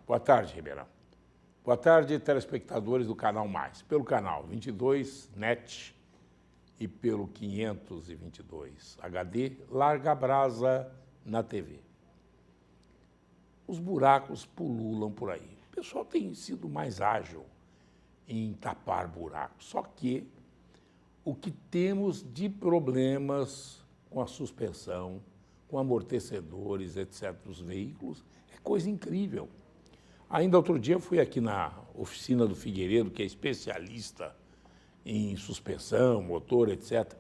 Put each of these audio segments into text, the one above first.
Boa tarde, Ribeirão. Boa tarde, telespectadores do Canal Mais, pelo canal 22 NET e pelo 522 HD, larga a brasa na TV. Os buracos pululam por aí. O pessoal tem sido mais ágil em tapar buracos, só que o que temos de problemas com a suspensão, com amortecedores, etc., dos veículos, é coisa incrível. Ainda outro dia eu fui aqui na oficina do Figueiredo, que é especialista em suspensão, motor, etc.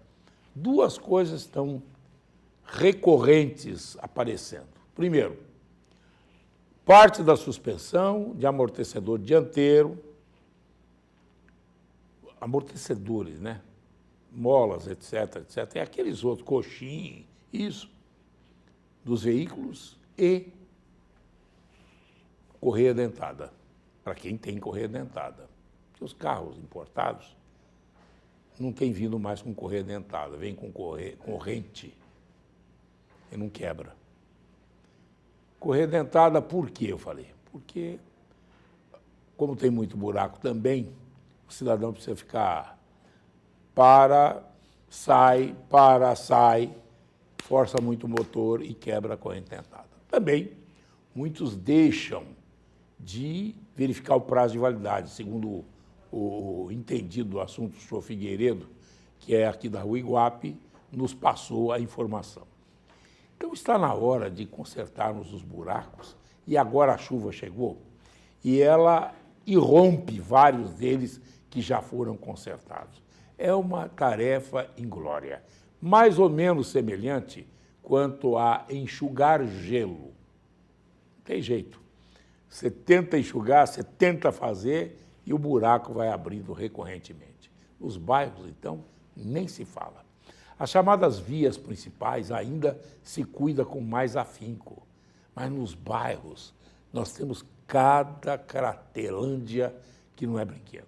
Duas coisas estão recorrentes aparecendo. Primeiro, parte da suspensão de amortecedor dianteiro, amortecedores, né? Molas, etc., etc. E aqueles outros, coxim, isso, dos veículos e correia dentada, para quem tem correia dentada. Porque os carros importados não têm vindo mais com correia dentada, vem com corrente e não quebra. Correia dentada, por quê, eu falei? Porque, como tem muito buraco também, o cidadão precisa ficar sai, força muito o motor e quebra a corrente dentada. Também, muitos deixam de verificar o prazo de validade, segundo o entendido do assunto, o senhor Figueiredo, que é aqui da Rua Iguape, nos passou a informação. Então, está na hora de consertarmos os buracos, e agora a chuva chegou, e ela irrompe vários deles que já foram consertados. É uma tarefa inglória, mais ou menos semelhante quanto a enxugar gelo. Não tem jeito. Você tenta enxugar, você tenta fazer e o buraco vai abrindo recorrentemente. Nos bairros, então, nem se fala. As chamadas vias principais ainda se cuida com mais afinco, mas nos bairros nós temos cada craterlândia que não é brinquedo.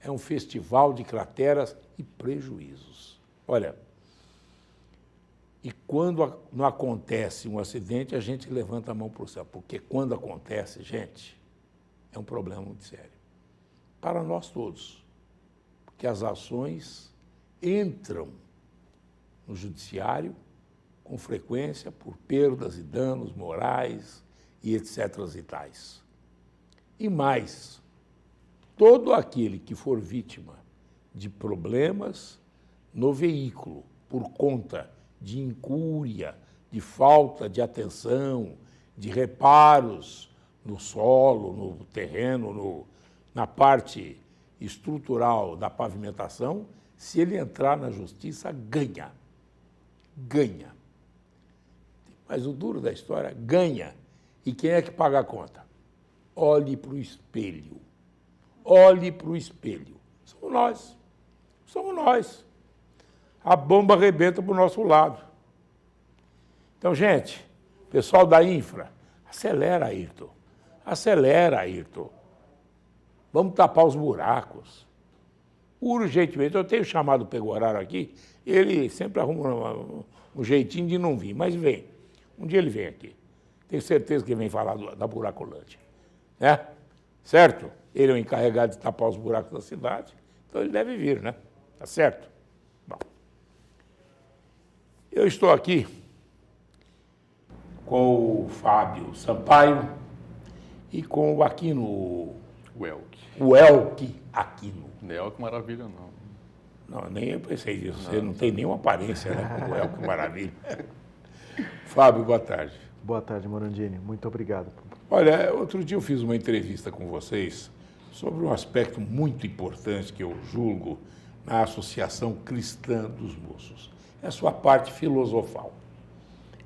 É um festival de crateras e prejuízos. Olha, e quando não acontece um acidente, a gente levanta a mão para o céu, porque quando acontece, gente, é um problema muito sério. Para nós todos, porque as ações entram no judiciário com frequência por perdas e danos morais e etc. e tais. E mais, todo aquele que for vítima de problemas no veículo por conta de incúria, de falta de atenção, de reparos no solo, no terreno, na parte estrutural da pavimentação, se ele entrar na justiça, ganha. Ganha. Mas o duro da história, ganha. E quem é que paga a conta? Olhe para o espelho. Olhe para o espelho. Somos nós. Somos nós. A bomba arrebenta para o nosso lado. Então, gente, pessoal da infra, acelera, Ayrton. Acelera, Ayrton. Vamos tapar os buracos. Urgentemente. Eu tenho chamado o Pegoraro aqui, ele sempre arruma um jeitinho de não vir, mas vem. Um dia ele vem aqui. Tenho certeza que ele vem falar da Buracolândia. Né? Certo? Ele é o encarregado de tapar os buracos da cidade, então ele deve vir, né? Tá certo? Bom. Eu estou aqui com o Fábio Sampaio e com o Aquino. O Elke Aquino. Não é Elke Maravilha, não. Não, nem eu pensei nisso. Você não tem nenhuma aparência, né? Como o Elke Maravilha. Fábio, boa tarde. Boa tarde, Morandini. Muito obrigado. Olha, outro dia eu fiz uma entrevista com vocês sobre um aspecto muito importante que eu julgo na Associação Cristã dos Moços. É a sua parte filosofal.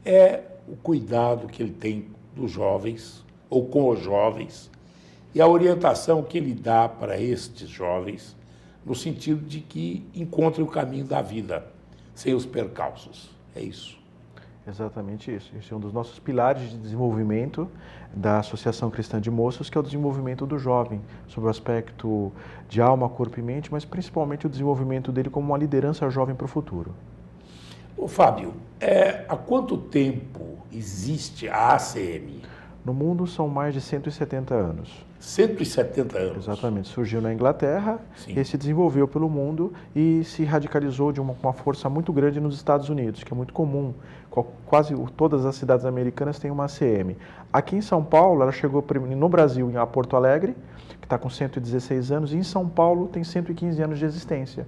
É o cuidado que ele tem dos jovens, ou com os jovens, e a orientação que ele dá para estes jovens, no sentido de que encontrem o caminho da vida, sem os percalços. É isso. Exatamente isso. Esse é um dos nossos pilares de desenvolvimento da Associação Cristã de Moços, que é o desenvolvimento do jovem, sobre o aspecto de alma, corpo e mente, mas principalmente o desenvolvimento dele como uma liderança jovem para o futuro. Ô Fábio, há quanto tempo existe a ACM? No mundo são mais de 170 anos. 170 anos. Exatamente. Surgiu na Inglaterra, Sim. e se desenvolveu pelo mundo e se radicalizou de uma força muito grande nos Estados Unidos, que é muito comum. Quase todas as cidades americanas têm uma ACM. Aqui em São Paulo, ela chegou no Brasil a Porto Alegre, que está com 116 anos, e em São Paulo tem 115 anos de existência.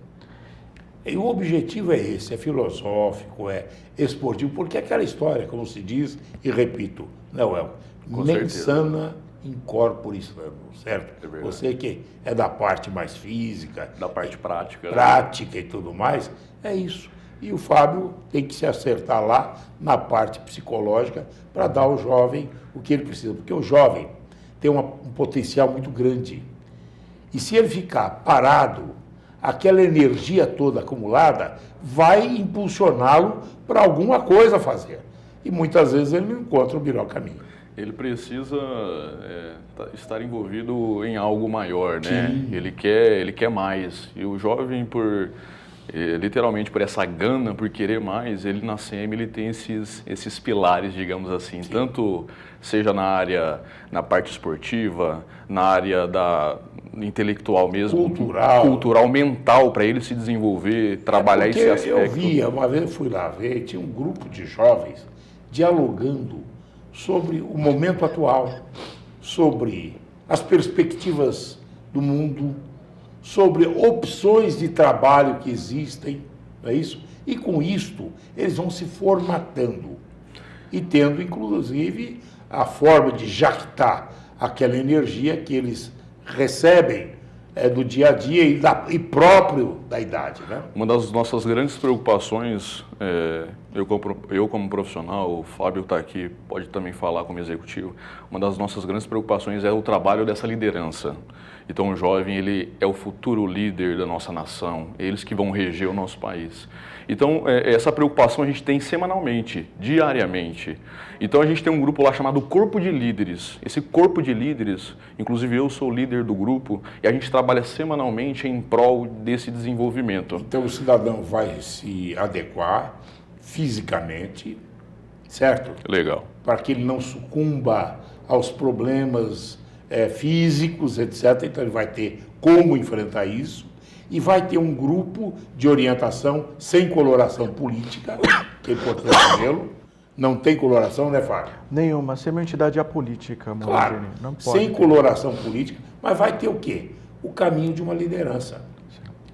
E o objetivo é esse, é filosófico, é esportivo, porque aquela história, como se diz, e repito, não é mens sana in corpore sano, certo? É verdade. Você que é da parte mais física, Da parte prática. prática e tudo mais, é isso. E o Fábio tem que se acertar lá na parte psicológica para dar ao jovem o que ele precisa, porque o jovem tem um potencial muito grande. E se ele ficar parado, aquela energia toda acumulada vai impulsioná-lo para alguma coisa fazer. E muitas vezes ele não encontra o melhor caminho. Ele precisa estar envolvido em algo maior, né? Sim. Ele quer mais. E o jovem, literalmente por essa gana, por querer mais, ele na CM ele tem esses pilares, digamos assim, Sim. tanto seja na parte esportiva, na área intelectual mesmo, cultural, mental, para ele se desenvolver, trabalhar esse aspecto. Eu via, uma vez eu fui lá ver, tinha um grupo de jovens dialogando sobre o momento atual, sobre as perspectivas do mundo, sobre opções de trabalho que existem, não é isso? E com isto, eles vão se formatando e tendo, inclusive, a forma de jactar aquela energia que eles recebem do dia a dia e próprio da idade, né? Uma das nossas grandes preocupações, eu como profissional, o Fábio está aqui, pode também falar como executivo, uma das nossas grandes preocupações é o trabalho dessa liderança. Então o jovem, ele é o futuro líder da nossa nação, eles que vão reger o nosso país. Então essa preocupação a gente tem semanalmente, diariamente. Então a gente tem um grupo lá chamado Corpo de Líderes. Esse Corpo de Líderes, inclusive eu sou o líder do grupo, e a gente trabalha semanalmente em prol desse desenvolvimento. Então o cidadão vai se adequar fisicamente, certo? Legal. Para que ele não sucumba aos problemas físicos, etc. Então ele vai ter como enfrentar isso e vai ter um grupo de orientação sem coloração política, que é importante vê-lo. Não tem coloração, né, Fábio? Nenhuma, ser uma entidade apolítica, Claro, não pode sem coloração política, mas vai ter o quê? O caminho de uma liderança.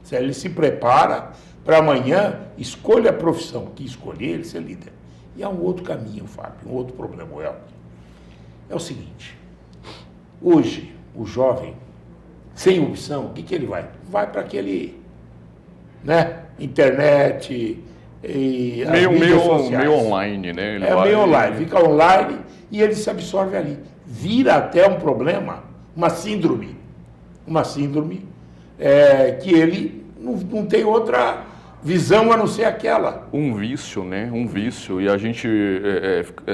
Se ele se prepara para amanhã, escolha a profissão que escolher, ele ser líder. E há um outro caminho, Fábio, um outro problema, é o seguinte, hoje, o jovem, sem opção, o que ele vai? Vai para aquele, internet e as mídias sociais. Meio online, né? Meio online, fica online e ele se absorve ali. Vira até um problema, uma síndrome que ele não tem outra visão a não ser aquela. Um vício, né? Um vício. E a gente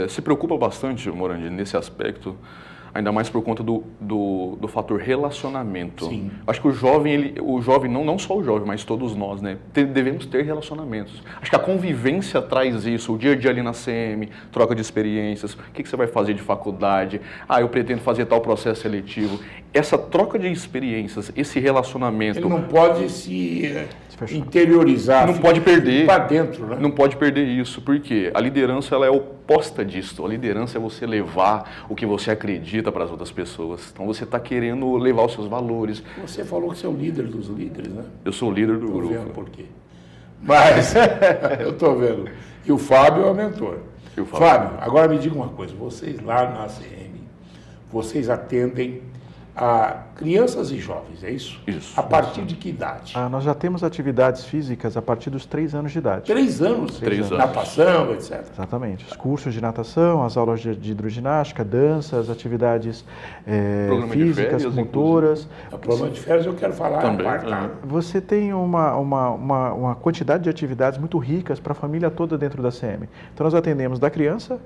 se preocupa bastante, Morandi, nesse aspecto, ainda mais por conta do fator relacionamento. Sim. Acho que o jovem, não só o jovem, mas todos nós, né? Devemos ter relacionamentos. Acho que a convivência traz isso, o dia a dia ali na CM, troca de experiências, o que você vai fazer de faculdade, eu pretendo fazer tal processo seletivo. Essa troca de experiências, esse relacionamento... Ele não pode se interiorizar. Não pode perder. Para dentro, né? Não pode perder isso, porque a liderança ela é oposta disso. A liderança é você levar o que você acredita para as outras pessoas. Então você está querendo levar os seus valores. Você falou que você é o líder dos líderes, né? Eu sou o líder do grupo. Estou vendo por quê. Mas eu estou vendo. E o Fábio é o mentor. Fábio, agora me diga uma coisa. Vocês lá na ACM, vocês atendem a crianças e jovens, é isso? Isso. A partir de que idade? Nós já temos atividades físicas a partir dos 3 anos de idade. 3 anos? 3 anos. Natação, etc. Exatamente. Os cursos de natação, as aulas de hidroginástica, danças, atividades físicas, motoras. O programa de férias eu quero falar. Também. Você tem uma quantidade de atividades muito ricas para a família toda dentro da CM. Então nós atendemos da criança,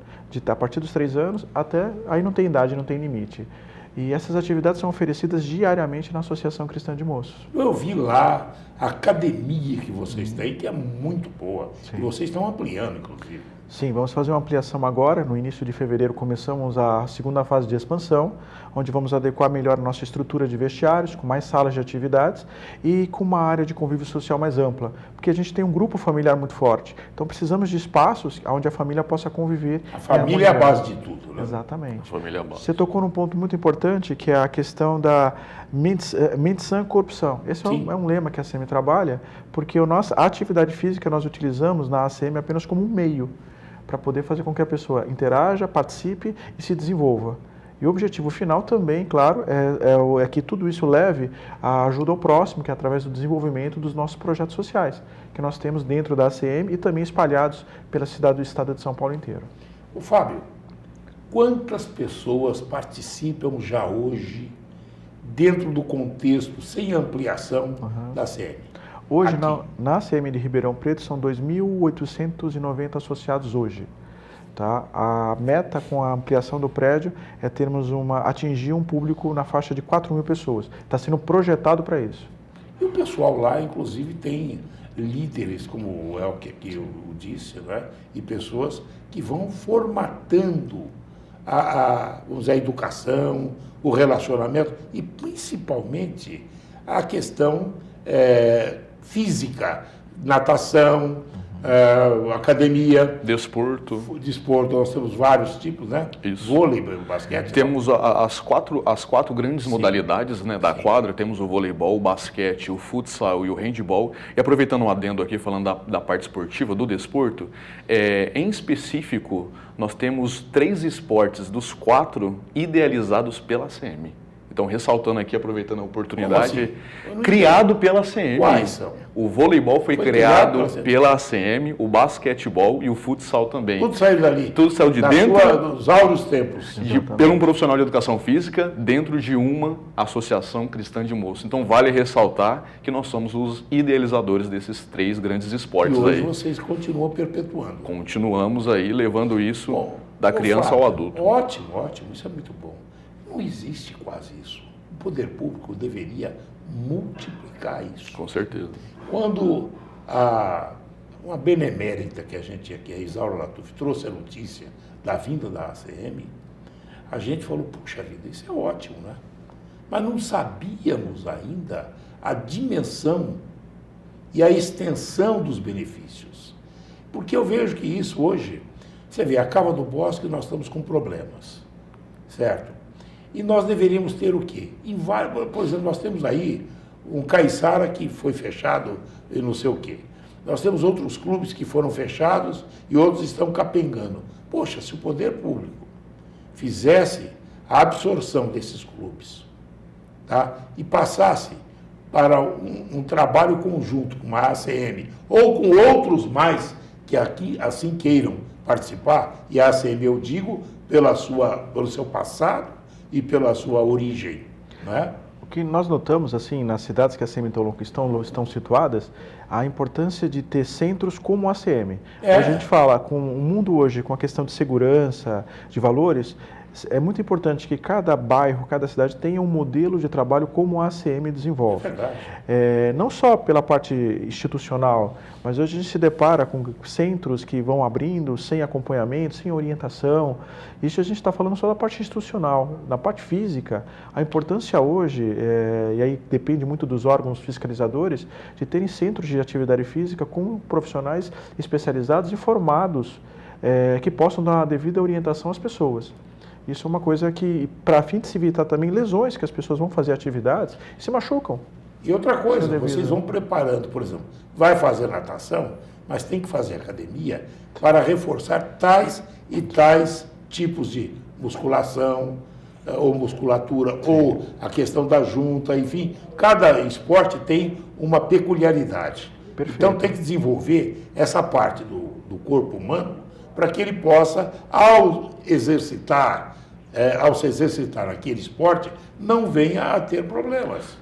a partir dos 3 anos, até aí não tem idade, não tem limite. E essas atividades são oferecidas diariamente na Associação Cristã de Moços. Eu vi lá a academia que vocês têm, que é muito boa. Sim. E vocês estão ampliando, inclusive. Sim, vamos fazer uma ampliação agora. No início de fevereiro começamos a segunda fase de expansão, onde vamos adequar melhor a nossa estrutura de vestiários, com mais salas de atividades e com uma área de convívio social mais ampla, porque a gente tem um grupo familiar muito forte. Então precisamos de espaços onde a família possa conviver. A família é a base de tudo, né? Exatamente. A família é a base. Você tocou num ponto muito importante, que é a questão da mente sã, corpo são. Esse é um lema que a ACM trabalha, porque a atividade física nós utilizamos na ACM apenas como um meio para poder fazer com que a pessoa interaja, participe e se desenvolva. E o objetivo final também, claro, é que tudo isso leve a ajuda ao próximo, que é através do desenvolvimento dos nossos projetos sociais, que nós temos dentro da ACM e também espalhados pela cidade do estado de São Paulo inteiro. Ô Fábio, quantas pessoas participam já hoje dentro do contexto, sem ampliação, da ACM? Hoje, na ACM de Ribeirão Preto, são 2.890 associados hoje. Tá? A meta com a ampliação do prédio é atingir um público na faixa de 4.000 pessoas. Está sendo projetado para isso. E o pessoal lá, inclusive, tem líderes, como é o que eu disse, né? E pessoas que vão formatando vamos dizer, a educação, o relacionamento e, principalmente, a questão física, natação, academia. Desporto. Desporto, nós temos vários tipos, né? Isso. Vôlei, basquete. Temos as quatro grandes modalidades, né, da quadra. Temos o voleibol, o basquete, o futsal e o handball. E aproveitando um adendo aqui, falando da parte esportiva, do desporto, em específico, nós temos 3 esportes dos 4 idealizados pela ACM. Então, ressaltando aqui, aproveitando a oportunidade, criado pela ACM. Quais são? O voleibol foi criado pela ACM, o basquetebol e o futsal também. Tudo saiu dali. Tudo saiu de dentro dos áureos tempos. Por um profissional de educação física, dentro de uma associação cristã de moço. Então, vale ressaltar que nós somos os idealizadores desses 3 grandes esportes e hoje aí. Vocês continuam perpetuando. Continuamos aí levando isso da criança ao adulto. Ótimo, ótimo. Isso é muito bom. Não existe quase isso. O poder público deveria multiplicar isso. Com certeza. Quando uma benemérita que a gente aqui, a Isaura Latuf, trouxe a notícia da vinda da ACM, a gente falou, puxa vida, isso é ótimo, né? Mas não sabíamos ainda a dimensão e a extensão dos benefícios. Porque eu vejo que isso hoje, você vê, a Cava do Bosque nós estamos com problemas, certo? E nós deveríamos ter o quê? Por exemplo, nós temos aí um Caiçara que foi fechado e não sei o quê. Nós temos outros clubes que foram fechados e outros estão capengando. Poxa, se o poder público fizesse a absorção desses clubes, tá? E passasse para um trabalho conjunto com a ACM ou com outros mais que aqui assim queiram participar, e a ACM eu digo pelo seu passado e pela sua origem, né? O que nós notamos, assim, nas cidades que a ACM estão situadas, a importância de ter centros como a ACM. A gente fala, com o mundo hoje, com a questão de segurança, de valores, é muito importante que cada bairro, cada cidade tenha um modelo de trabalho como a ACM desenvolve. É verdade. Não só pela parte institucional, mas hoje a gente se depara com centros que vão abrindo sem acompanhamento, sem orientação. Isso a gente está falando só da parte institucional. Na parte física, a importância hoje, e aí depende muito dos órgãos fiscalizadores, de terem centros de atividade física com profissionais especializados e formados que possam dar a devida orientação às pessoas. Isso é uma coisa que, para fim de se evitar também lesões, que as pessoas vão fazer atividades e se machucam. E outra coisa, vocês vão preparando, por exemplo, vai fazer natação, mas tem que fazer academia para reforçar tais e tais tipos de musculação, ou musculatura, ou a questão da junta, enfim, cada esporte tem uma peculiaridade. Perfeito. Então tem que desenvolver essa parte do corpo humano para que ele possa, ao se exercitar naquele esporte, não venha a ter problemas.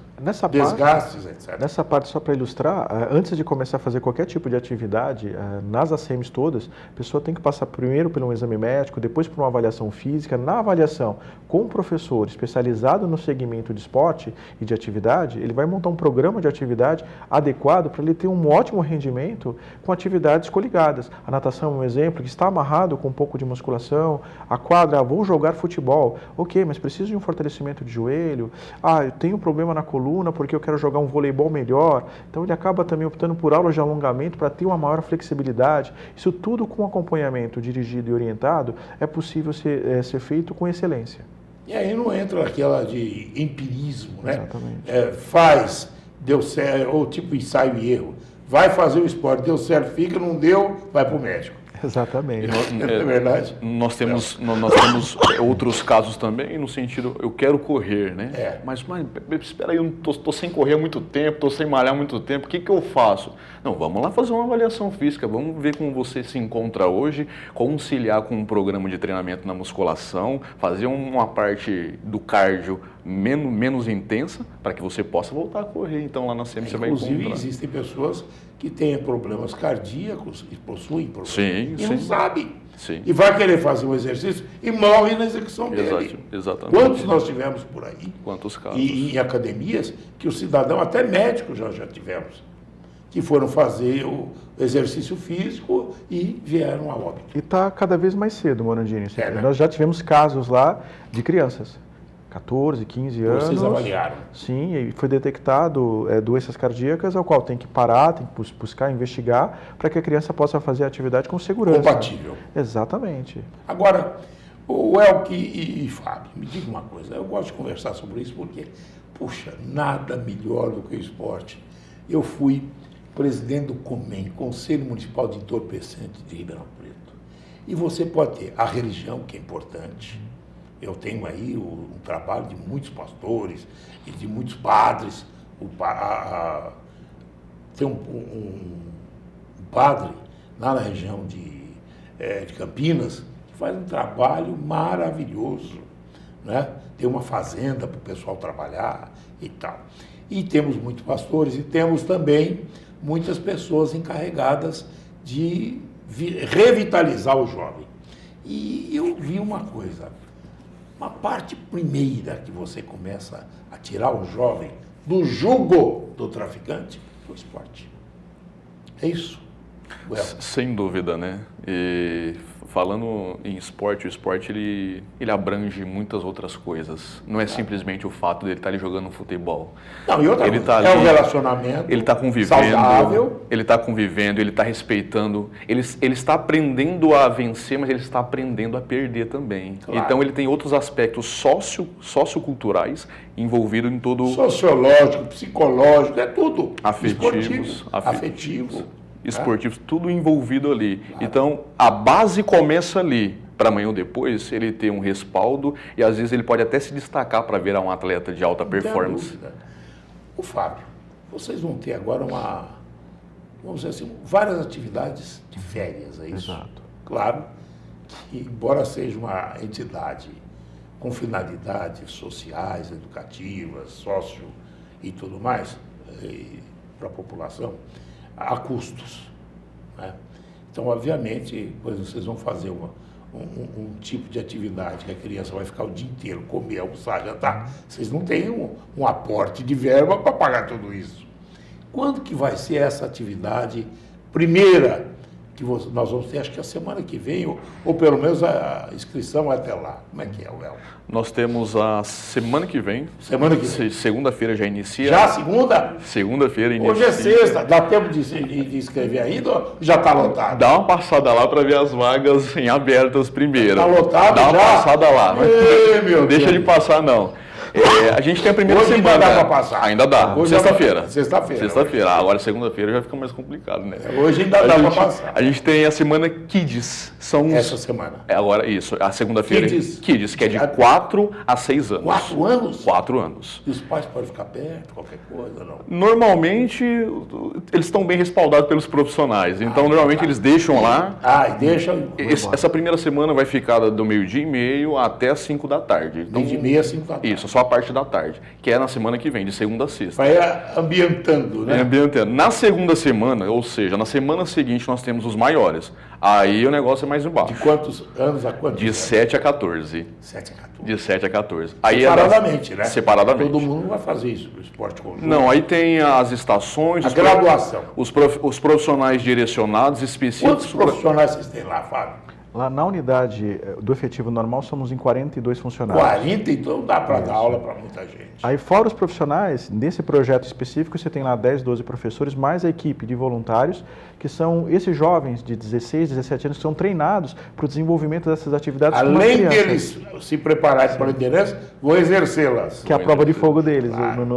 desgastes, etc. Nessa parte, só para ilustrar, antes de começar a fazer qualquer tipo de atividade, nas ACMs todas, a pessoa tem que passar primeiro por um exame médico, depois por uma avaliação física. Na avaliação, com um professor especializado no segmento de esporte e de atividade, ele vai montar um programa de atividade adequado para ele ter um ótimo rendimento com atividades coligadas. A natação é um exemplo que está amarrado com um pouco de musculação. A quadra, vou jogar futebol. Ok, mas preciso de um fortalecimento de joelho. Eu tenho um problema na coluna porque eu quero jogar um voleibol melhor. Então ele acaba também optando por aulas de alongamento para ter uma maior flexibilidade. Isso tudo com acompanhamento dirigido e orientado é possível ser feito com excelência. E aí não entra aquela de empirismo, né? Exatamente. Faz, deu certo, ou tipo ensaio e erro. Vai fazer o esporte, deu certo, fica, não deu, vai para o médico. Exatamente. É verdade? Nós temos outros casos também, no sentido, eu quero correr, né? Mas espera aí, eu tô sem correr há muito tempo, estou sem malhar há muito tempo, o que eu faço? Não, vamos lá fazer uma avaliação física, vamos ver como você se encontra hoje, conciliar com um programa de treinamento na musculação, fazer uma parte do cardio menos intensa, para que você possa voltar a correr. Então lá na CM você vai encontrar. Inclusive existem pessoas que têm problemas cardíacos e possuem problemas. Sim, e não sabem. Sim. E vai querer fazer um exercício e morre na execução dele. Exatamente. Quantos nós tivemos por aí? Quantos casos? E em academias que o cidadão, até médico já tivemos, que foram fazer o exercício físico e vieram a óbito. E está cada vez mais cedo, Morandini. Né? Nós já tivemos casos lá de crianças. 14, 15 anos. Vocês avaliaram? Sim, e foi detectado doenças cardíacas, ao qual tem que parar, tem que buscar, investigar, para que a criança possa fazer a atividade com segurança. Compatível. Exatamente. Agora, o Elke e Fábio, me diga uma coisa, eu gosto de conversar sobre isso porque, puxa, nada melhor do que o esporte. Eu fui presidente do COMEN, Conselho Municipal de Entorpecentes de Ribeirão Preto. E você pode ter a religião, que é importante. Eu tenho aí um trabalho de muitos pastores e de muitos padres. Tem um padre lá na região de Campinas que faz um trabalho maravilhoso, né? Tem uma fazenda para o pessoal trabalhar e tal. E temos muitos pastores e temos também muitas pessoas encarregadas de revitalizar o jovem. E eu vi uma coisa. Uma parte primeira que você começa a tirar o jovem do jugo do traficante é o esporte. É isso. Sem dúvida, né? E falando em esporte, o esporte ele abrange muitas outras coisas. Não é simplesmente o fato de ele estar ali jogando futebol. Não, e outra ele coisa, tá ali, é um relacionamento ele está convivendo, saudável. Ele está convivendo, ele está respeitando, ele está aprendendo a vencer, mas ele está aprendendo a perder também. Claro. Então ele tem outros aspectos socioculturais envolvidos em todo... Sociológico, psicológico, é tudo. Afetivos. Esportivos, tudo envolvido ali. Claro. Então, a base começa ali, para amanhã ou depois ele ter um respaldo e às vezes ele pode até se destacar para virar um atleta de alta performance. O Fábio, vocês vão ter agora vamos dizer assim, várias atividades de férias, é isso? Exato. Claro que, embora seja uma entidade com finalidades sociais, educativas, sócio e tudo mais, para a população, há custos, né? Então, obviamente, vocês vão fazer um tipo de atividade que a criança vai ficar o dia inteiro, comer, almoçar, jantar. Vocês não têm um aporte de verba para pagar tudo isso. Quando que vai ser essa atividade primeira que nós vamos ter? Acho que a semana que vem, ou pelo menos a inscrição até lá. Como é que é, Well? Nós temos a semana que vem. Semana que vem. Segunda-feira já inicia. Já segunda? Segunda-feira inicia. Hoje é sexta. Dá tempo de inscrever ainda ou já está lotado? Dá uma passada lá para ver as vagas em abertas primeiro. Está lotado já? Dá uma passada lá. Não deixa de passar, não. A gente tem a primeira hoje semana. Ainda dá para passar. Ainda dá. Sexta-feira. Sexta-feira. Agora segunda-feira já fica mais complicado, né? Hoje ainda dá para passar. A gente tem a semana Kids. Essa semana. Agora, isso. A segunda-feira. Kids, que é de 4 a 6 anos. 4 anos? 4 anos. E os pais podem ficar perto, qualquer coisa, não? Normalmente, eles estão bem respaldados pelos profissionais. Então, normalmente, eles deixam lá. E deixam. Essa primeira semana vai ficar do 12:30 até as 5 da tarde. Então, 12:30 às 5 da tarde. Isso. Só a parte da tarde, que é na semana que vem, de segunda a sexta. Vai ambientando, né? Ambientando. Na segunda semana, ou seja, na semana seguinte, nós temos os maiores. Aí o negócio é mais embaixo. De quantos anos a quantos? De 7 a 14. 7 a 14. De 7 a 14. Aí Separadamente, né? Separadamente. Todo mundo vai fazer isso, o esporte conjunto. Não, aí tem as estações... A graduação. Os profissionais direcionados específicos... Quantos profissionais vocês têm lá, Fábio? Lá na unidade do efetivo normal somos em 42 funcionários. 40, então dá para dar aula para muita gente. Aí fora os profissionais, nesse projeto específico você tem lá 10, 12 professores, mais a equipe de voluntários, que são esses jovens de 16, 17 anos que são treinados para o desenvolvimento dessas atividades. Além deles se prepararem para a liderança, vão exercê-las. Que é a prova de fogo deles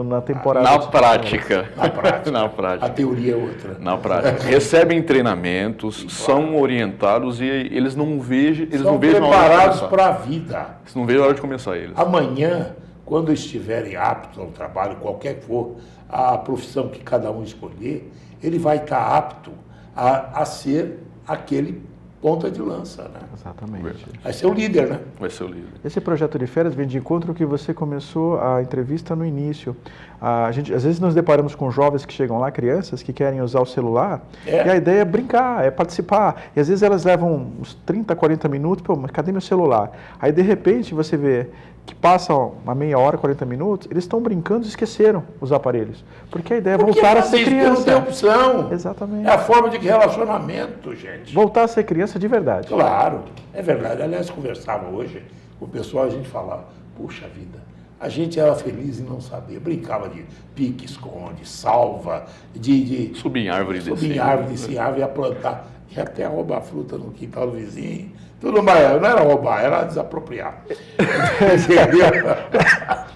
na temporada. Na prática. Na prática. Na prática. A teoria é outra. Na prática. Recebem treinamentos, são orientados e eles não vejam a hora de preparados começar. para a vida. Eles não veem a hora de começar eles. Amanhã, quando estiverem aptos ao trabalho, qualquer que for a profissão que cada um escolher, ele vai estar apto a ser aquele ponta de lança, né? Exatamente. Vai ser o líder, né? Vai ser o líder. Esse projeto de férias vem de encontro que você começou a entrevista no início. A gente, às vezes, nos deparamos com jovens que chegam lá, crianças que querem usar o celular, e a ideia é brincar, é participar. E às vezes elas levam uns 30, 40 minutos, pô, mas cadê meu celular? Aí, de repente, você vê que passa uma meia hora, 40 minutos, eles estão brincando e esqueceram os aparelhos. Porque a ideia é voltar a ser criança. Não tem opção. Exatamente. É a forma de relacionamento, gente. Voltar a ser criança de verdade. Claro, é verdade. Aliás, conversava hoje com o pessoal, a gente falava, puxa vida, a gente era feliz em não saber. Brincava de pique, esconde, salva, de Subir em árvore e subir em árvore, descer árvore, ia plantar, e até roubar fruta no quintal do vizinho. Tudo mais, não era roubar, era desapropriar. Entendeu?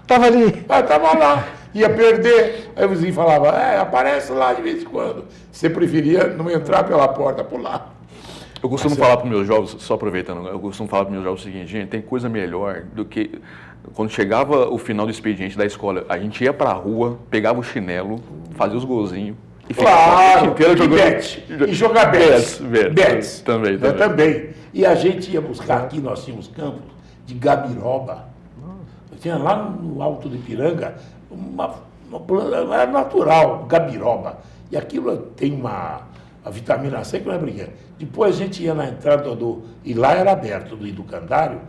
Tava ali. Tava lá, ia perder. Aí o vizinho falava, aparece lá de vez em quando. Você preferia não entrar pela porta, pular. Eu costumo falar para os meus jovens, só aproveitando, eu costumo falar para os meus jovens o seguinte, gente, tem coisa melhor do que... Quando chegava o final do expediente da escola, a gente ia para a rua, pegava o chinelo, fazia os golzinhos e ficava a noite inteira jogando... E jogar bets. Bets. Também. Eu também. E a gente ia buscar aqui, nós tínhamos campos de gabiroba. Eu tinha lá no Alto do Ipiranga uma planta, era natural, gabiroba. E aquilo tem a vitamina C que não é brincadeira. Depois a gente ia na entrada e lá era aberto, do Educandário,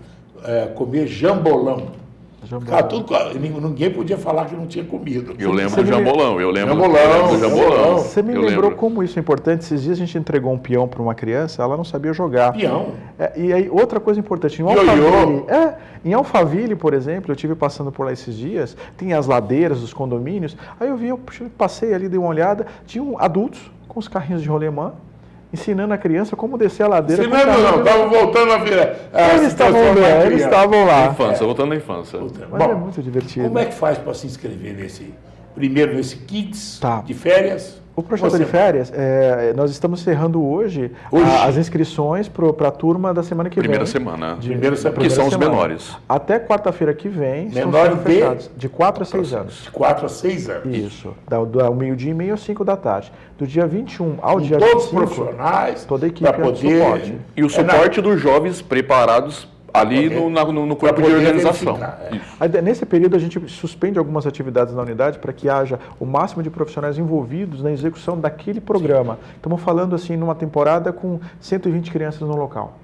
comer jambolão. Ninguém podia falar que não tinha comido. Eu lembro do jambolão, eu lembro do jambolão. Você me lembrou como isso é importante. Esses dias a gente entregou um peão para uma criança, ela não sabia jogar. Peão? E aí, outra coisa importante, em Alphaville, por exemplo, eu estive passando por lá esses dias, tem as ladeiras dos condomínios, aí eu passei ali, dei uma olhada, tinham adultos com os carrinhos de rolemã, ensinando a criança como descer a ladeira. Estavam voltando a virar. Eles estavam lá. Infância, voltando à infância. Mas é muito divertido. Como é que faz para se inscrever nesse Kids de férias? O projeto de férias, nós estamos encerrando hoje as inscrições para a turma da semana que Primeira vem. Semana. Que são os menores. Até quarta-feira que vem, menores fechados, de 4 a 6 anos. De 4 a 6 anos. Isso, do meio-dia e meio às 5 da tarde. Do dia 21 ao dia 25. Todos os profissionais, toda a equipe para poder... suporte. E o suporte dos jovens preparados ali no corpo de organização. Nesse período, a gente suspende algumas atividades na unidade para que haja o máximo de profissionais envolvidos na execução daquele programa. Estamos falando assim, numa temporada com 120 crianças no local.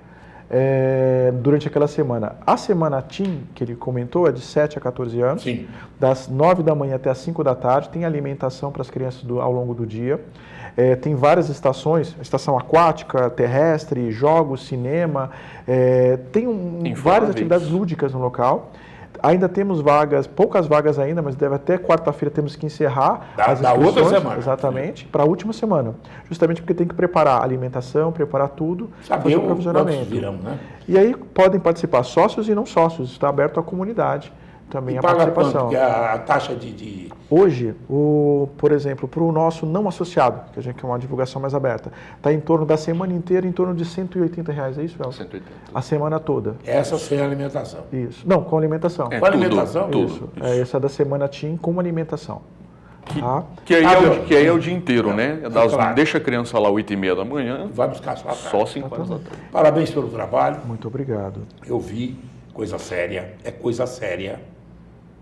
Durante aquela semana. A semana Team, que ele comentou, é de 7 a 14 anos. Sim. Das 9 da manhã até as 5 da tarde. Tem alimentação para as crianças ao longo do dia. Tem várias estações, estação aquática, terrestre, jogos, cinema. Tem várias atividades lúdicas no local. Ainda temos vagas, poucas vagas ainda, mas até quarta-feira temos que encerrar as inscrições. Da outra semana. Exatamente, para a última semana. Justamente porque tem que preparar a alimentação, preparar tudo, fazer o provisionamento. Virão, né? E aí podem participar sócios e não sócios, está aberto à comunidade também a participação. Quanto, a taxa de... Hoje, por exemplo, para o nosso não associado, que a gente quer uma divulgação mais aberta, está em torno da semana inteira, em torno de R$180, é isso, Elcio? 180. A semana toda. Essa sem alimentação. Isso. Não, com alimentação. Com alimentação? Tudo. Isso. Essa da semana Team com alimentação. Que aí é o dia inteiro, né? Claro. Deixa a criança lá 8h30 da manhã. Vai buscar sua tarde. Só 5 horas da tarde. Parabéns pelo trabalho. Muito obrigado. Eu vi, coisa séria, é coisa séria.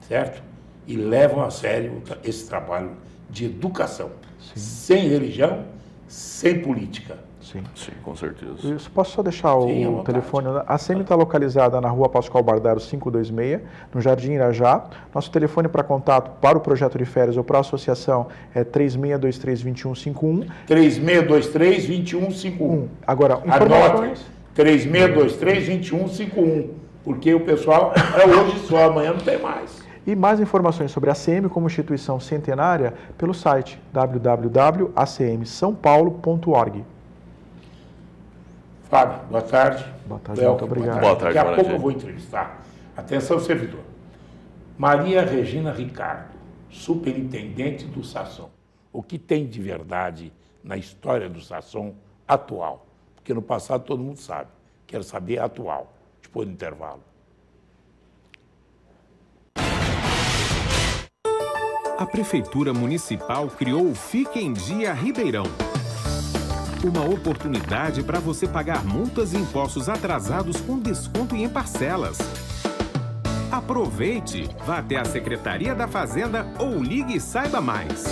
certo? E levam a sério esse trabalho de educação, Sim. sem religião, sem política. Sim. Sim, com certeza. Eu posso só deixar Sim, à o vontade. telefone? A SEMI está localizada na Rua Pascoal Bardaro 526, no Jardim Irajá. Nosso telefone para contato para o projeto de férias ou para a associação é 3623-2151. 3623-2151. Agora, Anote, informações... 3623-2151, porque o pessoal é hoje só, amanhã não tem mais. E mais informações sobre a SEMI como instituição centenária pelo site www.acmsaopaulo.org. Fábio, boa tarde. Boa tarde, Léo, muito obrigado. Boa tarde, Daqui a boa pouco tarde. eu vou entrevistar. Atenção, servidor. Maria Regina Ricardo, superintendente do Sasson. O que tem de verdade na história do Sasson atual? Porque no passado todo mundo sabe. Quero saber atual, depois do intervalo. A Prefeitura Municipal criou o Fique em Dia Ribeirão. Uma oportunidade para você pagar multas e impostos atrasados com desconto e em parcelas. Aproveite! Vá até a Secretaria da Fazenda ou ligue e saiba mais.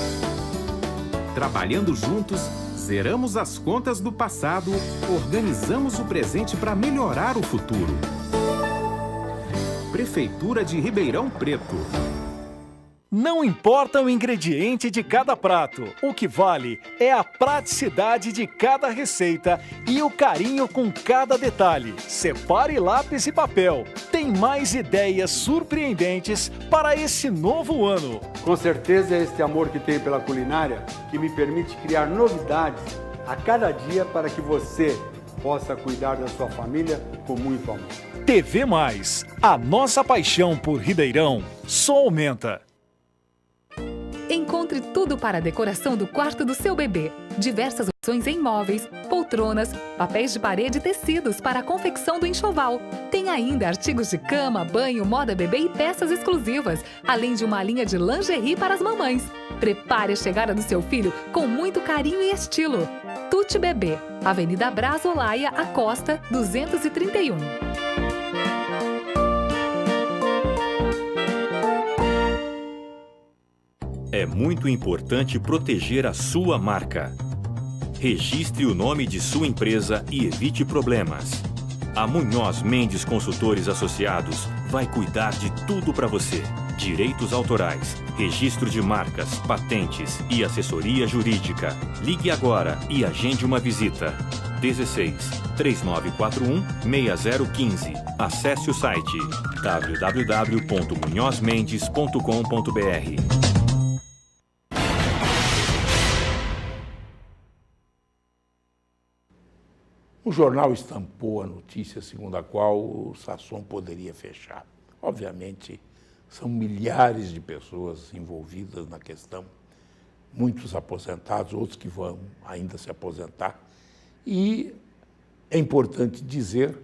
Trabalhando juntos, zeramos as contas do passado, organizamos o presente para melhorar o futuro. Prefeitura de Ribeirão Preto. Não importa o ingrediente de cada prato, o que vale é a praticidade de cada receita e o carinho com cada detalhe. Separe lápis e papel. Tem mais ideias surpreendentes para esse novo ano. Com certeza é este amor que tenho pela culinária que me permite criar novidades a cada dia para que você possa cuidar da sua família com muito amor. TV Mais, a nossa paixão por Ribeirão só aumenta. Encontre tudo para a decoração do quarto do seu bebê. Diversas opções em móveis, poltronas, papéis de parede e tecidos para a confecção do enxoval. Tem ainda artigos de cama, banho, moda bebê e peças exclusivas, além de uma linha de lingerie para as mamães. Prepare a chegada do seu filho com muito carinho e estilo. Tuti Bebê, Avenida Brás Olaia, Acosta, 231. É muito importante proteger a sua marca. Registre o nome de sua empresa e evite problemas. A Munhoz Mendes Consultores Associados vai cuidar de tudo para você. Direitos autorais, registro de marcas, patentes e assessoria jurídica. Ligue agora e agende uma visita. 16 3941 6015. Acesse o site www.munhozmendes.com.br. O jornal estampou a notícia segundo a qual o Sasson poderia fechar. Obviamente, são milhares de pessoas envolvidas na questão, muitos aposentados, outros que vão ainda se aposentar. E é importante dizer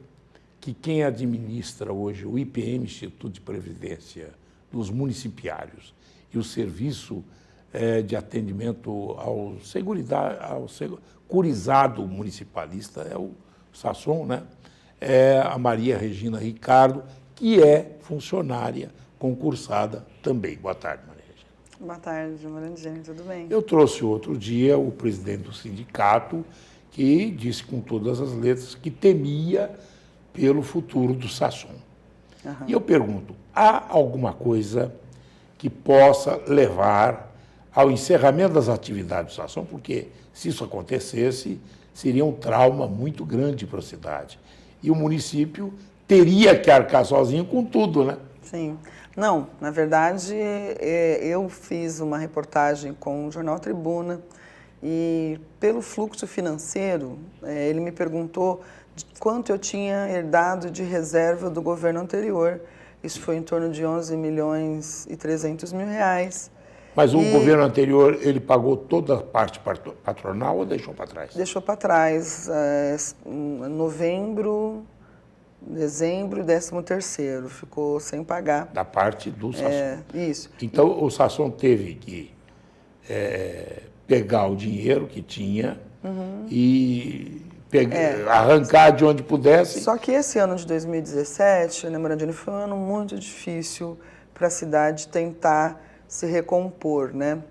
que quem administra hoje o IPM, Instituto de Previdência dos Municipiários, e o Serviço de Atendimento ao Securizado Municipalista, é o Sasson, né? É a Maria Regina Ricardo, que é funcionária concursada também. Boa tarde, Maria Regina. Boa tarde, Morandini, tudo bem? Eu trouxe outro dia o presidente do sindicato, que disse com todas as letras que temia pelo futuro do Sasson. E eu pergunto, há alguma coisa que possa levar ao encerramento das atividades do Sasson? Porque, se isso acontecesse, seria um trauma muito grande para a cidade. E o município teria que arcar sozinho com tudo, né? Sim. Não, na verdade, eu fiz uma reportagem com o Jornal Tribuna e, pelo fluxo financeiro, ele me perguntou quanto eu tinha herdado de reserva do governo anterior. Isso foi em torno de 11 milhões e 300 mil reais. Mas o governo anterior, ele pagou toda a parte patronal ou deixou para trás? Deixou para trás. Novembro, dezembro e 13º. Ficou sem pagar. Da parte do Sasson. Isso. Então, o Sasson teve que pegar o dinheiro que tinha e arrancar de onde pudesse. Só que esse ano de 2017, né, Morandini, foi um ano muito difícil para a cidade tentar se recompor, né,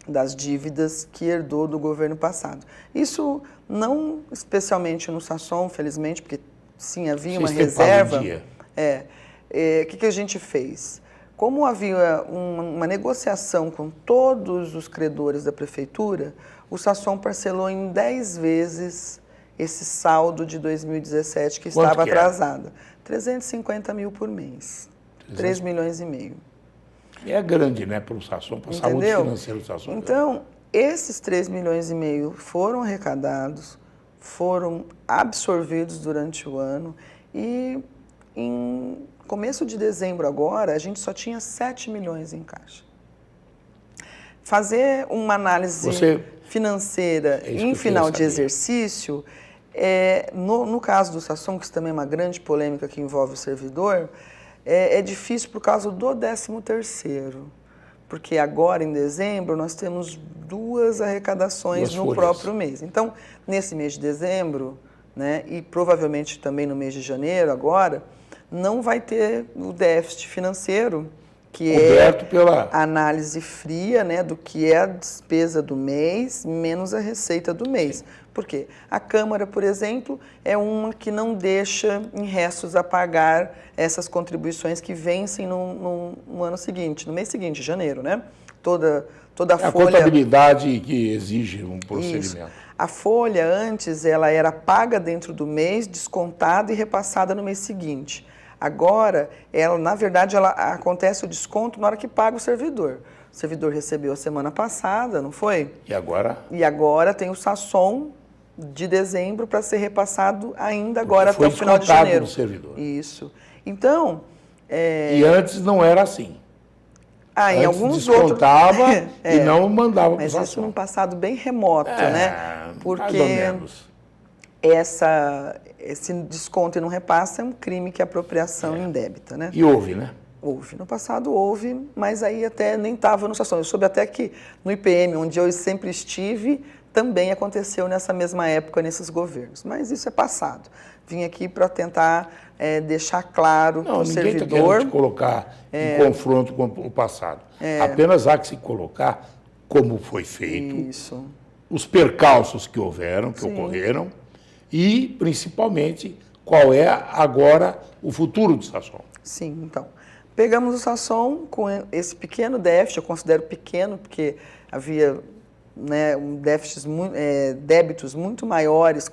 das dívidas que herdou do governo passado. Isso não especialmente no Sasson, felizmente, porque sim, havia uma reserva. O que a gente fez? Como havia uma negociação com todos os credores da prefeitura, o Sasson parcelou em 10 vezes esse saldo de 2017 que estava atrasado. 350 mil por mês. 3 milhões e meio. É grande, né, para o Sasson, para a saúde financeira do Sasson. Então, esses 3 milhões e meio foram arrecadados, foram absorvidos durante o ano e em começo de dezembro agora, a gente só tinha 7 milhões em caixa. Fazer uma análise financeira em final de exercício, no caso do Sasson, que isso também é uma grande polêmica que envolve o servidor, é difícil por causa do 13º. Porque agora, em dezembro, nós temos 2 arrecadações no próprio mês. Então, nesse mês de dezembro, né, e provavelmente também no mês de janeiro agora, não vai ter o déficit financeiro, que coberto pela análise fria, né, do que é a despesa do mês menos a receita do mês. Por quê? A Câmara, por exemplo, é uma que não deixa em restos a pagar essas contribuições que vencem no ano seguinte, no mês seguinte, janeiro, né? Toda a folha... A contabilidade que exige um procedimento. Isso. A folha, antes, ela era paga dentro do mês, descontada e repassada no mês seguinte. Agora, na verdade, acontece o desconto na hora que paga o servidor. O servidor recebeu a semana passada, não foi? E agora? E agora tem o Sasson de dezembro para ser repassado ainda agora até o final de janeiro. Do servidor. Isso. Então... E antes não era assim. Em antes alguns outros... descontava e não mandava para o Sasson. Mas isso num passado bem remoto, né? Porque mais ou menos. Esse desconto e não repassa é um crime que é apropriação indébita, né? E houve, né? Houve. No passado houve, mas aí até nem estava no Sasson. Eu soube até que no IPM, onde eu sempre estive, também aconteceu nessa mesma época, nesses governos. Mas isso é passado. Vim aqui para tentar deixar claro para o servidor... Ninguém está querendo te colocar em confronto com o passado. Apenas há que se colocar como foi feito, os percalços que ocorreram, e, principalmente, qual é agora o futuro do Sasson. Sim, então. Pegamos o Sasson com esse pequeno déficit, eu considero pequeno, porque havia, né, débitos muito maiores,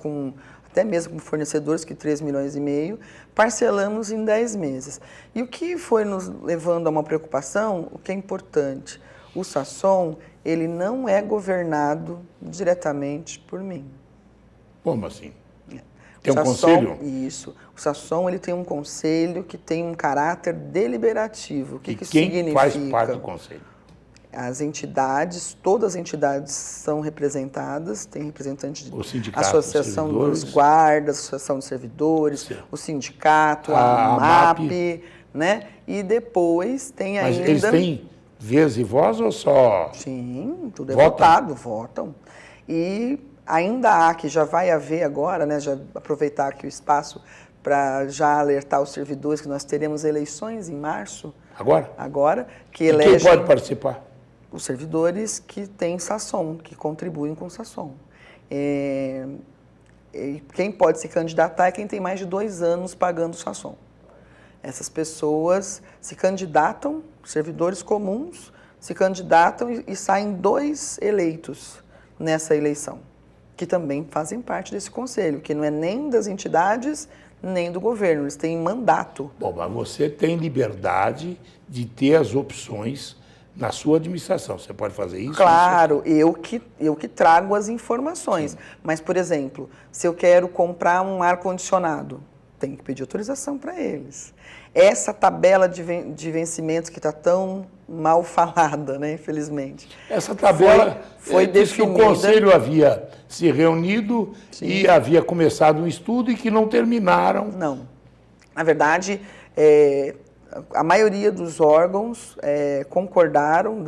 até mesmo com fornecedores, que 3 milhões e meio, parcelamos em 10 meses. E o que foi nos levando a uma preocupação, o que é importante, o Sasson, ele não é governado diretamente por mim. Como assim? Tem um conselho? Isso. O Sasson, ele tem um conselho que tem um caráter deliberativo. O que isso significa? Quem faz parte do conselho? As entidades, todas as entidades são representadas, tem representante da Associação dos Guardas, Associação dos Servidores, o sindicato, a MAP, né? E depois tem ainda... Mas eles têm vez e voz ou só... Sim, tudo é votado, votam. E... ainda há, que já vai haver agora, né, já aproveitar aqui o espaço para já alertar os servidores que nós teremos eleições em março. Agora? Agora, que elegem... Quem pode participar? Os servidores que têm Sasson, que contribuem com o Sasson. Quem pode se candidatar é quem tem mais de 2 anos pagando o Sasson. Essas pessoas se candidatam, servidores comuns, se candidatam e saem 2 eleitos nessa eleição, que também fazem parte desse conselho, que não é nem das entidades, nem do governo, eles têm mandato. Bom, mas você tem liberdade de ter as opções na sua administração, você pode fazer isso? Claro, eu que trago as informações. Sim. Mas, por exemplo, se eu quero comprar um ar-condicionado, tenho que pedir autorização para eles. Essa tabela de vencimentos que está tão mal falada, né, infelizmente. Essa tabela foi definida... que o Conselho havia se reunido e havia começado um estudo e que não terminaram. Não. Na verdade, a maioria dos órgãos concordaram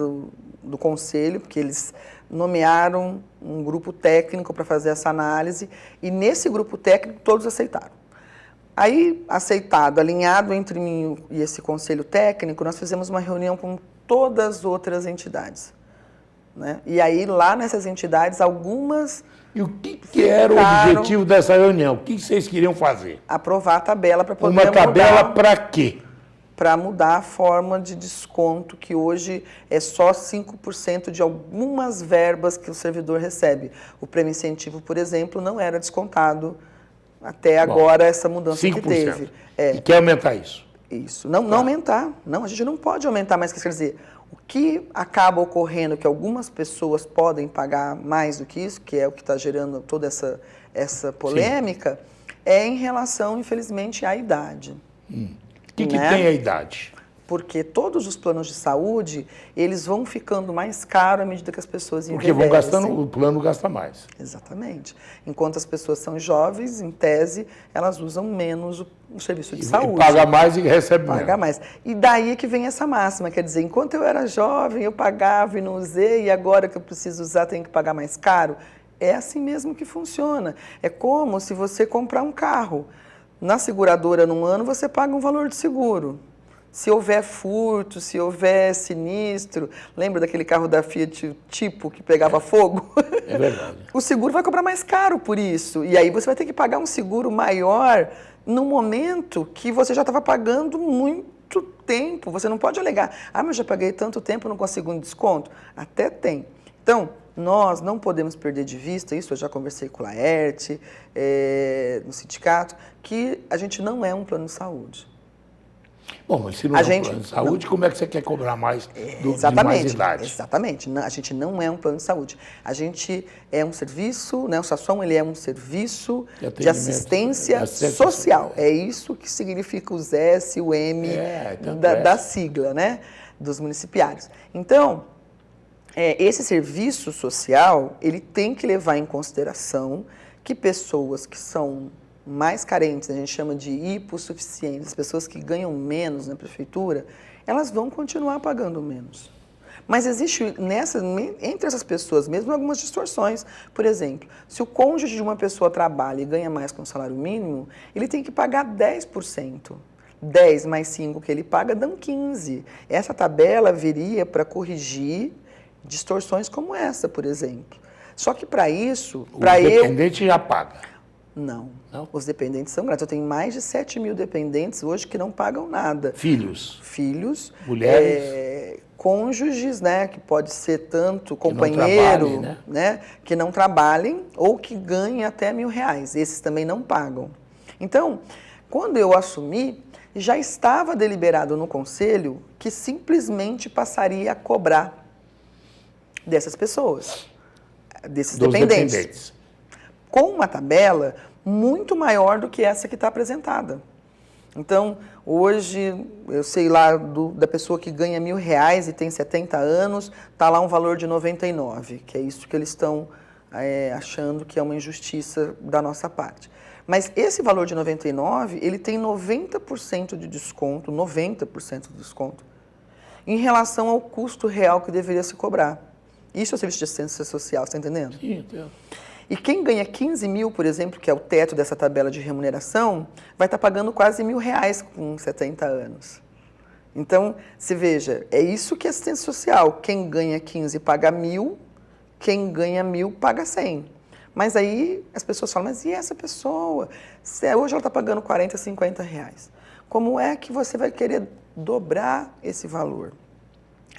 do Conselho, porque eles nomearam um grupo técnico para fazer essa análise, e nesse grupo técnico todos aceitaram. Aí, aceitado, alinhado entre mim e esse conselho técnico, nós fizemos uma reunião com todas as outras entidades, né? E aí, lá nessas entidades, algumas... E o que era o objetivo dessa reunião? O que vocês queriam fazer? Aprovar a tabela para poder Uma tabela para quê? Para mudar a forma de desconto, que hoje é só 5% de algumas verbas que o servidor recebe. O prêmio incentivo, por exemplo, não era descontado até agora, essa mudança 5%. Que teve. E quer aumentar isso? Isso. Não aumentar. Não, a gente não pode aumentar mais. Quer dizer, o que acaba ocorrendo, que algumas pessoas podem pagar mais do que isso, que é o que está gerando toda essa polêmica, é em relação, infelizmente, à idade. O que tem a idade? Porque todos os planos de saúde, eles vão ficando mais caros à medida que as pessoas envelhecem. Porque vão gastando, o plano gasta mais. Exatamente. Enquanto as pessoas são jovens, em tese, elas usam menos o serviço de saúde. Paga mais e recebe menos. Paga mais. E daí que vem essa máxima, quer dizer, enquanto eu era jovem, eu pagava e não usei, e agora que eu preciso usar, tenho que pagar mais caro. É assim mesmo que funciona. É como se você comprar um carro. Na seguradora, num ano, você paga um valor de seguro. Se houver furto, se houver sinistro, lembra daquele carro da Fiat Tipo que pegava fogo? É verdade. O seguro vai cobrar mais caro por isso. E aí você vai ter que pagar um seguro maior no momento que você já estava pagando muito tempo. Você não pode alegar, mas já paguei tanto tempo, não consigo um desconto. Até tem. Então, nós não podemos perder de vista, isso eu já conversei com o Laerte, no sindicato, que a gente não é um plano de saúde. Bom, mas se não é um plano de saúde, como é que você quer cobrar mais de mais idade? Exatamente. A gente não é um plano de saúde. A gente é um serviço, né? O SASSOM, ele é um serviço de assistência social. É isso que significa os S e o M da sigla, né? Dos municipários. Então, esse serviço social, ele tem que levar em consideração que pessoas que são mais carentes, a gente chama de hipossuficientes, as pessoas que ganham menos na prefeitura, elas vão continuar pagando menos. Mas existe entre essas pessoas mesmo algumas distorções. Por exemplo, se o cônjuge de uma pessoa trabalha e ganha mais que um salário mínimo, ele tem que pagar 10%. 10 mais 5 que ele paga dão 15. Essa tabela viria para corrigir distorções como essa, por exemplo. Só que para isso... O dependente já paga. Não. Os dependentes são grátis. Eu tenho mais de 7 mil dependentes hoje que não pagam nada. Filhos. Mulheres. Cônjuges, né? Que pode ser tanto companheiro, né? Que não trabalhem ou que ganhem até R$1.000. Esses também não pagam. Então, quando eu assumi, já estava deliberado no conselho que simplesmente passaria a cobrar dessas pessoas, desses dependentes. Com uma tabela muito maior do que essa que está apresentada. Então, hoje, eu sei lá da pessoa que ganha R$1.000 e tem 70 anos, está lá um valor de 99, que é isso que eles estão achando que é uma injustiça da nossa parte. Mas esse valor de 99, ele tem 90% de desconto, 90% de desconto, em relação ao custo real que deveria se cobrar. Isso é o serviço de assistência social, está entendendo? Sim, entendo. E quem ganha 15 mil, por exemplo, que é o teto dessa tabela de remuneração, vai estar pagando quase R$1.000 com 70 anos. Então, se veja, é isso que é assistência social. Quem ganha 15 paga 1.000, quem ganha 1.000 paga 100. Mas aí as pessoas falam, mas e essa pessoa? Hoje ela está pagando R$40, R$50. Como é que você vai querer dobrar esse valor?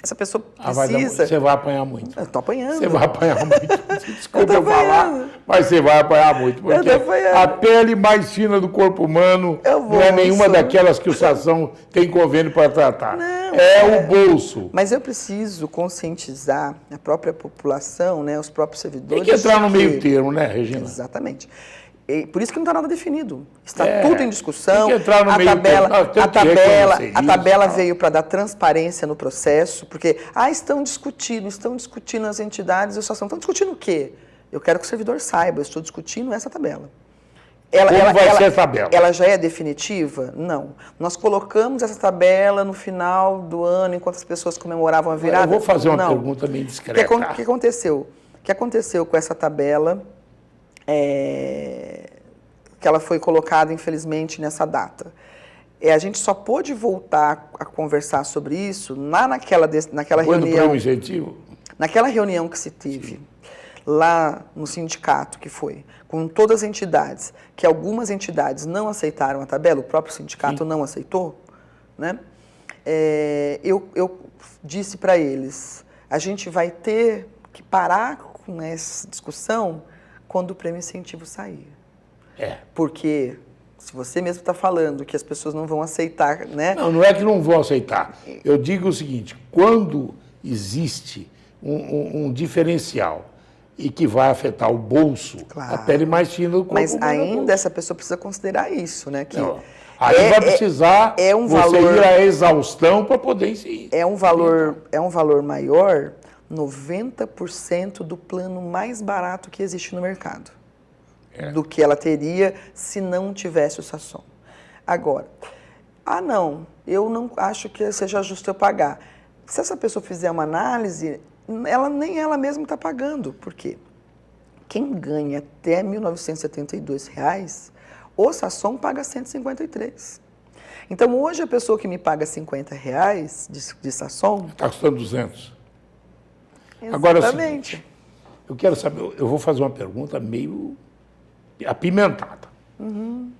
Essa pessoa precisa... Você vai apanhar muito. Eu estou apanhando. Você vai apanhar muito. Desculpa eu falar, mas você vai apanhar muito. Porque a pele mais fina do corpo humano não é nenhuma daquelas que o SASSOM tem convênio para tratar. Não, o bolso. Mas eu preciso conscientizar a própria população, né, os próprios servidores. Tem que entrar no meio termo, né, Regina? Exatamente. Por isso que não está nada definido. Está tudo em discussão. Tem que entrar no meio a tabela veio para dar transparência no processo, porque estão discutindo as entidades e o SASSOM. Estão discutindo o quê? Eu quero que o servidor saiba, eu estou discutindo essa tabela. Como vai ser a tabela? Ela já é definitiva? Não. Nós colocamos essa tabela no final do ano, enquanto as pessoas comemoravam a virada. Eu vou fazer uma pergunta bem discreta. O que aconteceu? O que aconteceu com essa tabela que ela foi colocada, infelizmente, nessa data. A gente só pôde voltar a conversar sobre isso naquela reunião. Incentivo? Naquela reunião que se teve lá no sindicato, que foi, com todas as entidades, que algumas entidades não aceitaram a tabela, o próprio sindicato não aceitou, né? Eu disse para eles, a gente vai ter que parar com essa discussão quando o prêmio incentivo sair. Porque se você mesmo está falando que as pessoas não vão aceitar, né? Não é que não vão aceitar. Eu digo o seguinte, quando existe um diferencial e que vai afetar o bolso, a pele mais fina do corpo. Mas ainda essa pessoa precisa considerar isso, né? Que aí vai precisar você ir à exaustão para poder incidir. É um valor maior, 90% do plano mais barato que existe no mercado. Do que ela teria se não tivesse o Sasson. Agora, não, eu não acho que seja justo eu pagar. Se essa pessoa fizer uma análise, nem ela mesma está pagando. Por quê? Quem ganha até R$ 1.972, o Sasson paga 153. Então, hoje, a pessoa que me paga R$ 50 de Sasson... Está custando 200. Exatamente. Agora, eu quero saber, eu vou fazer uma pergunta meio apimentada.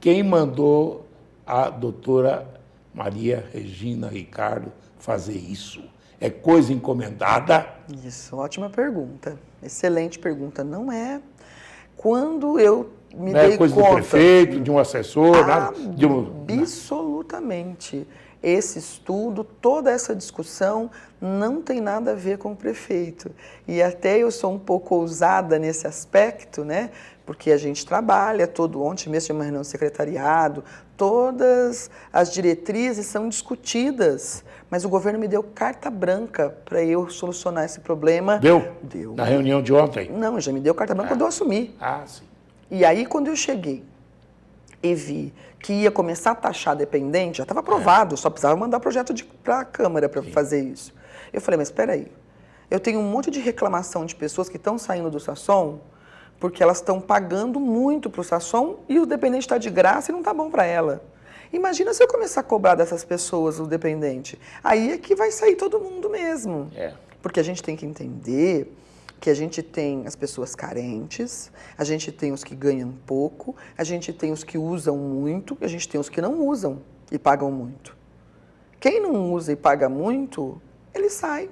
Quem mandou a doutora Maria Regina Ricardo fazer isso? É coisa encomendada? Isso, ótima pergunta. Excelente pergunta. Não é. Quando eu me dei conta... Não é coisa do prefeito, de um assessor, nada? Absolutamente. Esse estudo, toda essa discussão não tem nada a ver com o prefeito. E até eu sou um pouco ousada nesse aspecto, né? Porque a gente trabalha ontem mesmo tinha uma reunião do secretariado, todas as diretrizes são discutidas, mas o governo me deu carta branca para eu solucionar esse problema. Deu? Deu. Na reunião de ontem? Não, já me deu carta branca quando eu assumi. Sim. E aí, quando eu cheguei e vi que ia começar a taxar dependente, já estava aprovado, só precisava mandar projeto para a Câmara para fazer isso. Eu falei, mas espera aí, eu tenho um monte de reclamação de pessoas que estão saindo do Sasson porque elas estão pagando muito para o Sasson e o dependente está de graça e não está bom para ela. Imagina se eu começar a cobrar dessas pessoas o dependente. Aí é que vai sair todo mundo mesmo. Porque a gente tem que entender que a gente tem as pessoas carentes, a gente tem os que ganham pouco, a gente tem os que usam muito, e a gente tem os que não usam e pagam muito. Quem não usa e paga muito, ele sai.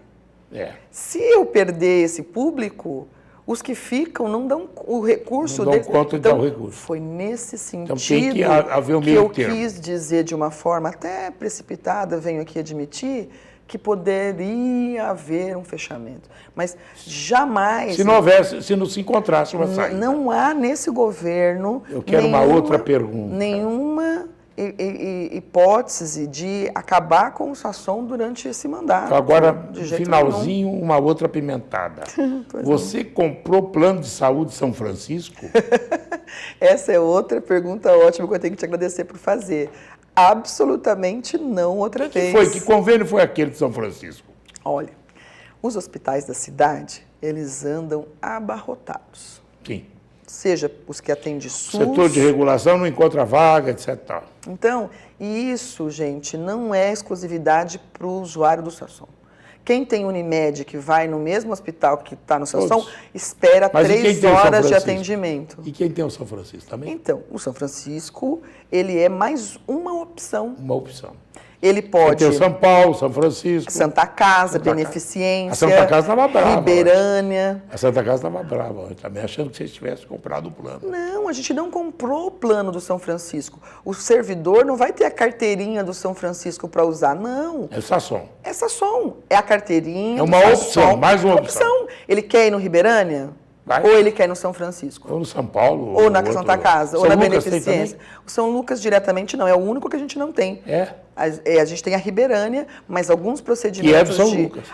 Se eu perder esse público, os que ficam não dão o recurso deles. Não dão conta de dar o recurso. Foi nesse sentido então, tem que haver um meio termo. Quis dizer de uma forma até precipitada, venho aqui admitir, que poderia haver um fechamento. Mas jamais... Se não se encontrasse uma saída. Não há nesse governo... Eu quero uma outra pergunta. Nenhuma hipótese de acabar com o Sasson durante esse mandato. Agora, finalzinho, uma outra apimentada. Você comprou plano de saúde de São Francisco? Essa é outra pergunta ótima que eu tenho que te agradecer por fazer. Absolutamente não outra vez. Que convênio foi aquele de São Francisco? Olha, os hospitais da cidade, eles andam abarrotados. Sim. Seja os que atendem SUS... O setor de regulação não encontra vaga, etc. Então, isso, gente, não é exclusividade para o usuário do Sasson. Quem tem Unimed, que vai no mesmo hospital que está no Sasson, espera 3 horas de atendimento. E quem tem o São Francisco também? Então, o São Francisco, ele é mais uma opção. Uma opção. Ele pode... Tem o São Paulo, São Francisco... Santa Casa, Beneficência... A Santa Casa estava brava. Ribeirânia... A Santa Casa estava brava, também achando que vocês tivessem comprado o plano. Não, a gente não comprou o plano do São Francisco. O servidor não vai ter a carteirinha do São Francisco para usar, não. É o Sasson. É Sasson. É a carteirinha. É uma opção, mais uma opção. Ele quer ir no Ribeirânia? Ou ele quer ir no São Francisco? Ou no São Paulo. Ou na Santa Casa, ou na Beneficência. O São Lucas diretamente não, é o único que a gente não tem. A gente tem a Ribeirânia, mas alguns procedimentos... Que é do São Lucas.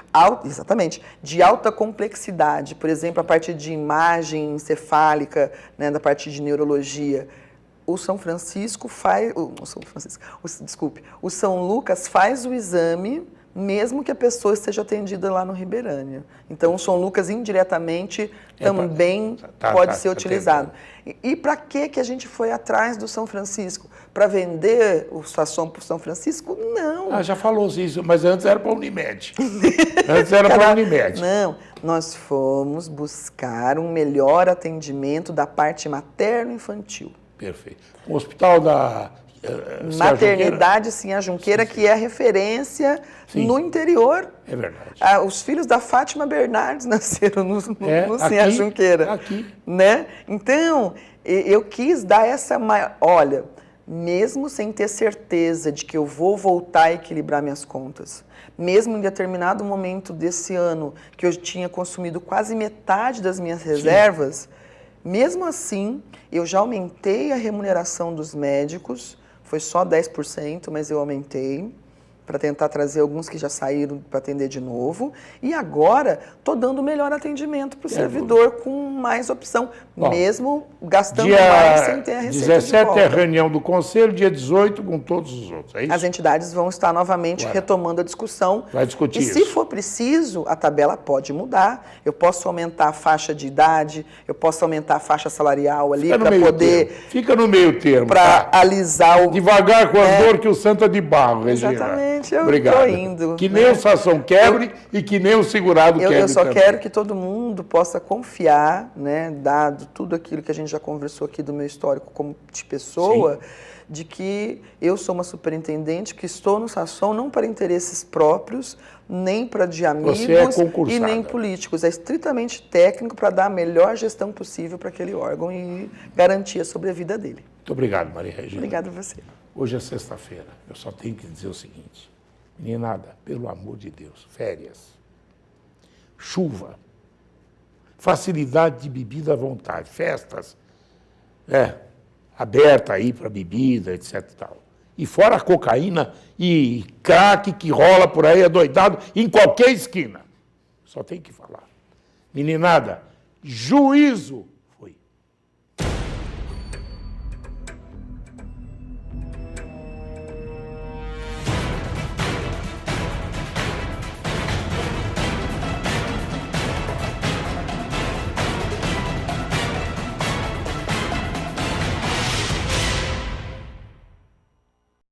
Exatamente. De alta complexidade, por exemplo, a parte de imagem encefálica, né, da parte de neurologia. O São Francisco faz... O São Lucas faz o exame mesmo que a pessoa esteja atendida lá no Ribeirânia. Então, o São Lucas, indiretamente, também pode ser utilizado. E para que a gente foi atrás do São Francisco? Para vender o Sasson para o São Francisco? Não. Já falou isso, mas antes era para a Unimed. Antes era para a Unimed. Não, nós fomos buscar um melhor atendimento da parte materno-infantil. Perfeito. O Hospital da... Maternidade Sinhá Junqueira, que é a referência no interior. É verdade. Os filhos da Fátima Bernardes nasceram no Sinhá Junqueira. Aqui. Né? Então, eu quis dar essa... Olha, mesmo sem ter certeza de que eu vou voltar a equilibrar minhas contas, mesmo em determinado momento desse ano, que eu tinha consumido quase metade das minhas reservas, mesmo assim, eu já aumentei a remuneração dos médicos. Foi só 10%, mas eu aumentei para tentar trazer alguns que já saíram para atender de novo. E agora estou dando melhor atendimento para o servidor com mais opção, mesmo gastando mais sem ter a receita 17 de volta. é a reunião do Conselho, dia 18 com todos os outros, é isso? As entidades vão estar novamente retomando a discussão. Vai discutir isso. E se for preciso, a tabela pode mudar. Eu posso aumentar a faixa de idade, eu posso aumentar a faixa salarial ali para poder... Fica no meio termo, para alisar o... Devagar com a dor que o santo é de barro, Regina. Exatamente. Eu Obrigado. estou indo. Que nem o Sação quebre e que nem o segurado quebre. Eu só também. quero que todo mundo possa confiar, né, dado tudo aquilo que a gente já conversou aqui do meu histórico como de pessoa, de que eu sou uma superintendente que estou no Sasson não para interesses próprios, nem para de amigos e nem políticos. É estritamente técnico para dar a melhor gestão possível para aquele órgão e garantir a sobrevida dele. Muito obrigado, Maria Regina. Obrigada a você. Hoje é sexta-feira. Eu só tenho que dizer o seguinte. Meninada, pelo amor de Deus, férias, chuva, facilidade de bebida à vontade, festas, aberta aí para bebida, etc. e tal. E fora a cocaína e crack que rola por aí, adoidado, em qualquer esquina. Só tem que falar. Meninada, juízo